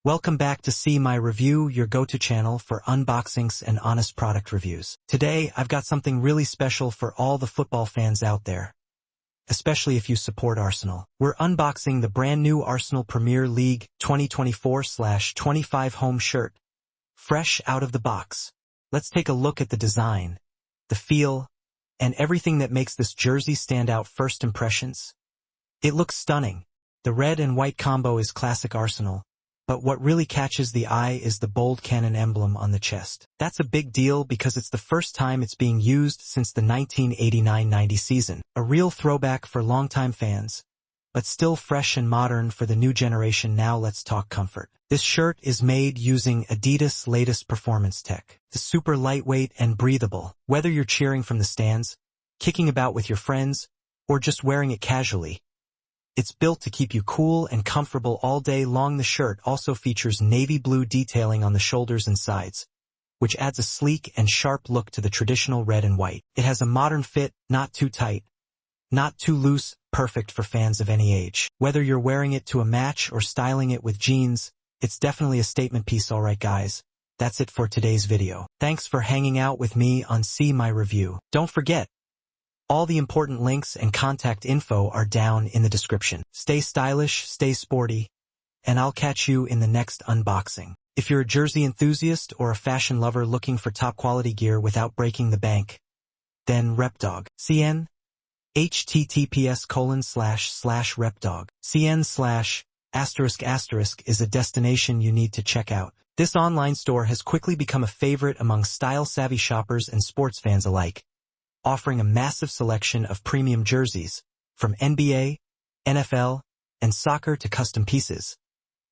Welcome back to See My Review, your go-to channel for unboxings and honest product reviews. Today, I've got something really special for all the football fans out there, especially if you support Arsenal. We're unboxing the brand new Arsenal Premier League 2024/25 home shirt, fresh out of the box. Let's take a look at the design, the feel, and everything that makes this jersey stand out. First impressions. It looks stunning. The red and white combo is classic Arsenal. But what really catches the eye is the bold cannon emblem on the chest. That's a big deal because it's the first time it's being used since the 1989-90 season. A real throwback for longtime fans, but still fresh and modern for the new generation. Now let's talk comfort. This shirt is made using Adidas' latest performance tech. It's super lightweight and breathable. Whether you're cheering from the stands, kicking about with your friends, or just wearing it casually, it's built to keep you cool and comfortable all day long. The shirt also features navy blue detailing on the shoulders and sides, which adds a sleek and sharp look to the traditional red and white. It has a modern fit, not too tight, not too loose, perfect for fans of any age. Whether you're wearing it to a match or styling it with jeans, it's definitely a statement piece. Alright guys, that's it for today's video. Thanks for hanging out with me on See My Review. Don't forget, all the important links and contact info are down in the description. Stay stylish, stay sporty, and I'll catch you in the next unboxing. If you're a jersey enthusiast or a fashion lover looking for top quality gear without breaking the bank, then Repdog.cn, https://repdog.cn/ is a destination you need to check out. This online store has quickly become a favorite among style-savvy shoppers and sports fans alike, offering a massive selection of premium jerseys, from NBA, NFL, and soccer to custom pieces,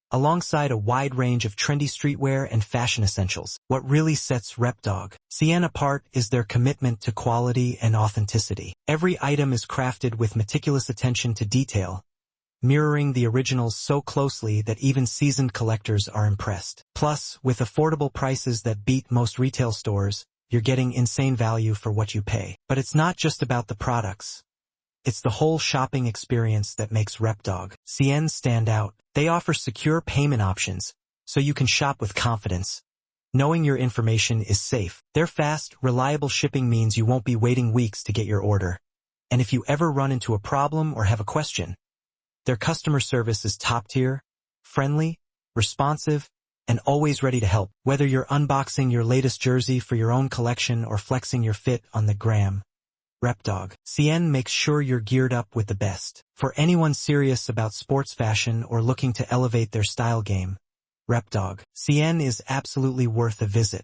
alongside a wide range of trendy streetwear and fashion essentials. What really sets Repdog.cn apart is their commitment to quality and authenticity. Every item is crafted with meticulous attention to detail, mirroring the originals so closely that even seasoned collectors are impressed. Plus, with affordable prices that beat most retail stores, you're getting insane value for what you pay. But it's not just about the products. It's the whole shopping experience that makes Repdog.cn stand out. They offer secure payment options, so you can shop with confidence, knowing your information is safe. Their fast, reliable shipping means you won't be waiting weeks to get your order. And if you ever run into a problem or have a question, their customer service is top tier, friendly, responsive, and always ready to help. Whether you're unboxing your latest jersey for your own collection or flexing your fit on the gram, Repdog.cn makes sure you're geared up with the best. For anyone serious about sports fashion or looking to elevate their style game, Repdog.cn is absolutely worth a visit.